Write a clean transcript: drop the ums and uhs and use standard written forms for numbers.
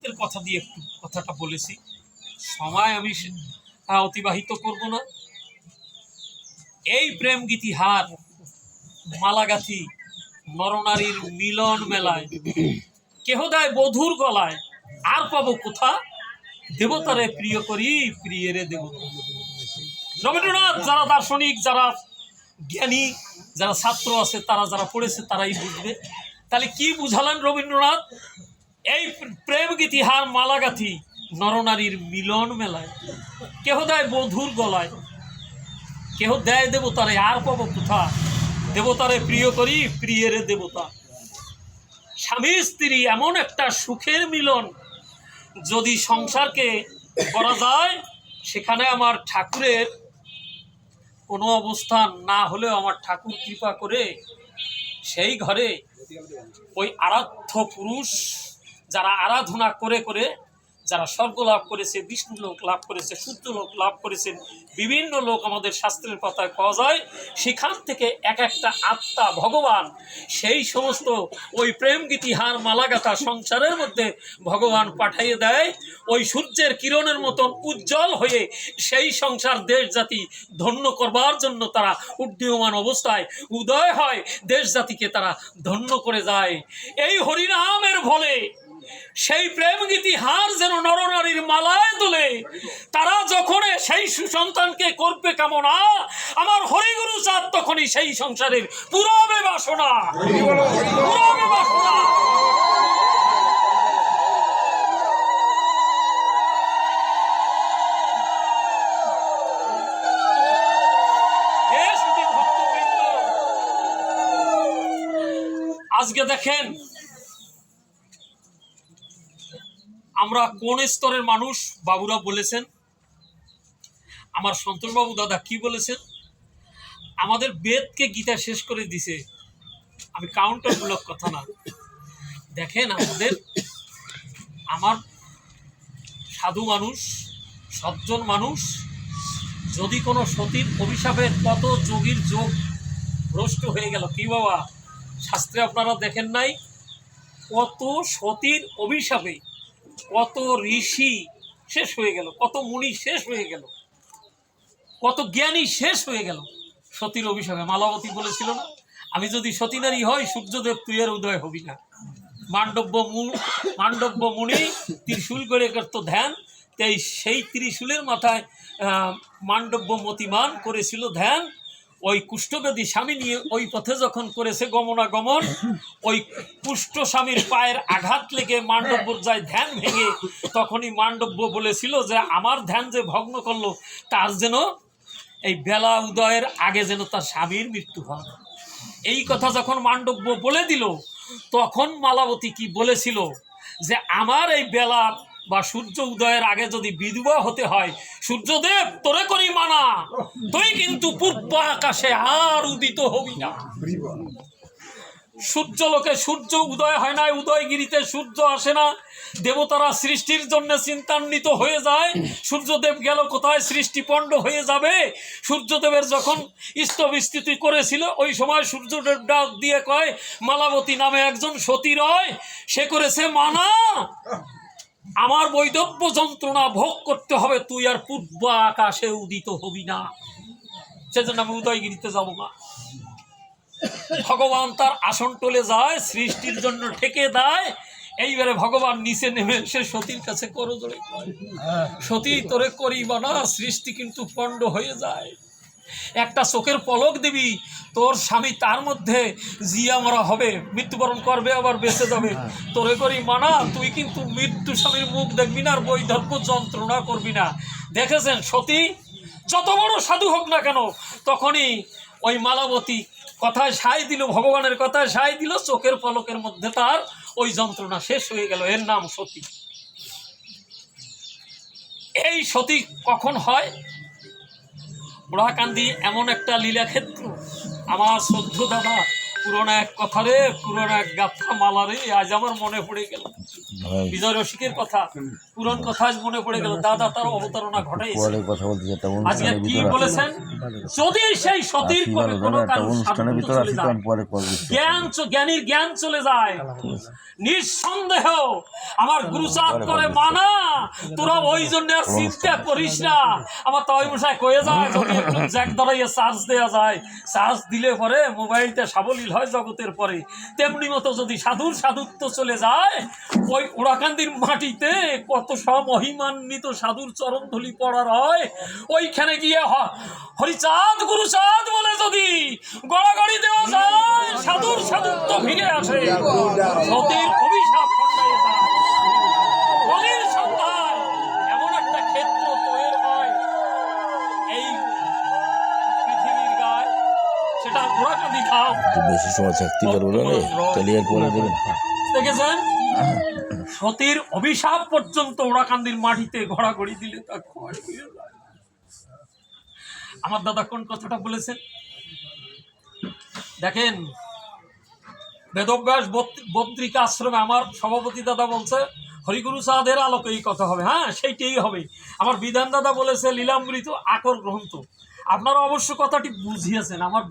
হাতের কথা দিয়ে একটু কথাটা বলেছি, সময় আমি অতিবাহিত করব না। এই প্রেম গীতিহার মালাগাথি নরনারীর মিলন মেলায়, কেহ দেয় বধুর গলায়, আর পাবো কোথা, দেবতারে প্রিয় করি প্রিয়েরে দেবতা। রবীন্দ্রনাথ যারা দার্শনিক, যারা জ্ঞানী, যারা ছাত্র আছে, তারা যারা পড়েছে তারাই বুঝবে। তাহলে কি বুঝালেন রবীন্দ্রনাথ? এই প্রেম গীতিহার মালাগাথি নরনারীর মিলন মেলায়, কেহ দেয় বধুর গলায়, কেহ দেয় দেবতারে, আর পাবো কোথা, দেবতারে প্রিয় করি প্রিয়েরে দেবতা। স্বামী স্ত্রী এমন একটা সুখের মিলন যদি সংসারকে করা যায়, সেখানে আমার ঠাকুরের কোনো অবস্থান না হলেও আমার ঠাকুর কৃপা করে সেই ঘরে ওই আরাধ্য পুরুষ যারা আরাধনা করে করে যারা স্বর্গ লাভ করেছে, বিষ্ণু লোক লাভ করেছে, সূর্য লোক লাভ করেছেন, বিভিন্ন লোক আমাদের শাস্ত্রের পাতায় পাওয়া যায়, সেখান থেকে এক একটা আত্মা ভগবান সেই সমস্ত ওই প্রেম গীতিহার মালাগাথা সংসারের মধ্যে ভগবান পাঠাইয়ে দেয়। ওই সূর্যের কিরণের মতন উজ্জ্বল হয়ে সেই সংসার দেশ জাতি ধন্য করবার জন্য তারা উড্ডীয়মান অবস্থায় উদয় হয়, দেশ জাতিকে তারা ধন্য করে যায়। এই হরিনামের ফলে সেই প্রেম গীতিহার যেন নরনারীর মালায় তোলে। তারা যখন সেই সুসন্তানকে করবে কামনা, আমার হরিগুরু চাঁদ তখনই সেই সংসারের পুরবে বাসনা, পুরবে বাসনা। আজকে দেখেন আমরা কোন স্তরের মানুষ। বাবুরা বলেছেন, আমার সন্তোষ বাবু দাদা কি বলেছেন, আমাদের বেদকে গীতা শেষ করে দিছে। আমি কাউন্টারমূলক কথা না, দেখেন আমার সাধু মানুষ, সজ্জন মানুষ, যদি কোনো সতীর অভিশাপের, কত যোগীর যোগ ভ্রষ্ট হয়ে গেল। কি বাবা, শাস্ত্রে আপনারা দেখেন নাই, কত সতীর অভিশাপে কত ঋষি শেষ হয়ে গেল, কত মুনি শেষ হয়ে গেল, কত জ্ঞানী শেষ হয়ে গেল সতীর অভিশাপে। মালাবতী বলেছিল না, আমি যদি সতী নারী হই, সূর্যদেব তুই আর উদয় হবি না। মান্ডব্য মুনি ত্রিশূল করে করত ধ্যান, তাই সেই ত্রিশূলের মাথায় মান্ডব্য মতিমান করেছিল ধ্যান। ওই কুষ্ঠবেদী স্বামী নিয়ে ওই পথে যখন করেছে গমনাগমন, ওই কুষ্ঠ স্বামীর পায়ের আঘাত লেগে মান্ডব্যর যায় ধ্যান ভেঙে, তখনই মান্ডব্য বলেছিল যে আমার ধ্যান যে ভগ্ন করলো, তার যেন এই বেলা উদয়ের আগে যেন তার স্বামীর মৃত্যু হয়। এই কথা যখন মান্ডব্য বলে দিল, তখন মালাবতী কি বলেছিল যে আমার এই বেলা বা সূর্য উদয়ের আগে যদি বিধবা হতে হয়, সূর্যদেব তোরে করি মানা, তুই কিন্তু পূর্ব আকাশে আর উদিত হবি না। সূর্যলোকে সূর্য উদয় হয় না, উদয়গিরিতে সূর্য আসে না, দেবতারা সৃষ্টির জন্য চিন্তান্বিত হয়ে যায়। সূর্যদেব গেল কোথায়, সৃষ্টি পণ্ড হয়ে যাবে। সূর্যদেবের যখন স্তবস্তুতি করেছিল, ওই সময় সূর্যদেব ডাক দিয়ে কয়, মালাবতী নামে একজন সতী রয়, সে করেছে মানা, আমার বৈদব্য যন্ত্রণা ভোগ করতে হবে, তুই আর পূর্ব আকাশে উদিত হবি না, সেজন্য আমি উদয়গিরিতে যাব না। ভগবান তার আসন টলে যায়, সৃষ্টির জন্য ঠেকে দেয়। এইবারে ভগবান নিচে নেমে এসে সতীর কাছে করজোড়ে কয়, সতী তোরে করিবা না, সৃষ্টি কিন্তু পণ্ড হয়ে যায়। একটা চোখের পলক দিবি, তোর স্বামী তার মধ্যে জিয়া মরা হবে, মৃত্যুবরণ করবে, আবার বেঁচে যাবে। তোরে করি মানা, তুই কিন্তু মৃত্যু স্বামীর মুখ দেখবি না, আর বৈধব্য যন্ত্রণা করবি না। দেখেছেন সতী যত বড় সাধু হোক না কেন, তখনই ওই মালাবতী কথায় সায় দিল, ভগবানের কথায় সায় দিল, চোখের পলকের মধ্যে তার ওই যন্ত্রণা শেষ হয়ে গেল। এর নাম সতী। এই সতী কখন হয়? বুড়াকান্দি এমন একটা লীলাক্ষেত্র, আমার শ্রদ্ধ দাদা পুরোনো এক কথা রে, পুরোনো এক গাথা মালা রে, আজ আমার মনে পড়ে গেল বিজয় রসিকের কথা, পুরন কথা আজ মনে পড়ে গেল। দাদা তার অবতারণা ঘটাইছে। আজকে কি বলেছেন? যদি সেই সতীর কোলে কোনো জ্ঞানীর জ্ঞান চলে যায়, নিঃসন্দেহ আমার গুরুচাঁদ করে মানা, তোরা ওই জন্য আর চিন্তা করিস না। আমার তাই মশাই কয়ে যায়, যদি একটু জ্যাক ধরাইয়া চার্জ দেওয়া যায়, চার্জ দিলে পরে মোবাইলটা সাবলীল হয় জগতের পরে। তেমনি মতো যদি সাধুর সাধুত্ব চলে যায়, ওই ওড়াকান্দির মাটিতে কত মহিমান্বিত সাধুর চরণধুলি পড়ার হয়, ওইখানে গিয়ে হরিচাঁদ গুরুচাঁদ বলে যদি গড়াগড়ি দেওয়া যায়, সাধুর সাধুত্ব ফিরে আসে, সতীর অভিশাপ খণ্ডাইয়ে যায়। বলির সন্ধ্যায় এমন একটা ক্ষেত্র তৈরি হয় এই পৃথিবীর গায়ে, সেটা ওড়াকান্দি খাও। বেশি সময় থাকতে পারবো না, ক্লিয়ার করে দেবেন। দেখেছেন, সতীর অভিশাপ পর্যন্ত ওড়াকান্দির মাটিতে ঘোরাঘড়ি দিলে তা ক্ষয় হয়ে যায়। আমার দাদা কোন কথাটা বলেছেন দেখেন, বেদব্যাস বদ্রিকা আশ্রমে আমার সভাপতি দাদা বলছে হরিগুরু চাঁদের আলোকে এই কথা হবে। হ্যাঁ, সেইটাই হবে। আমার বিধান দাদা বলেছে লীলামৃত আকর গ্রন্থ। আপনারা অবশ্য কথাটি বুঝিয়েছেন। আমার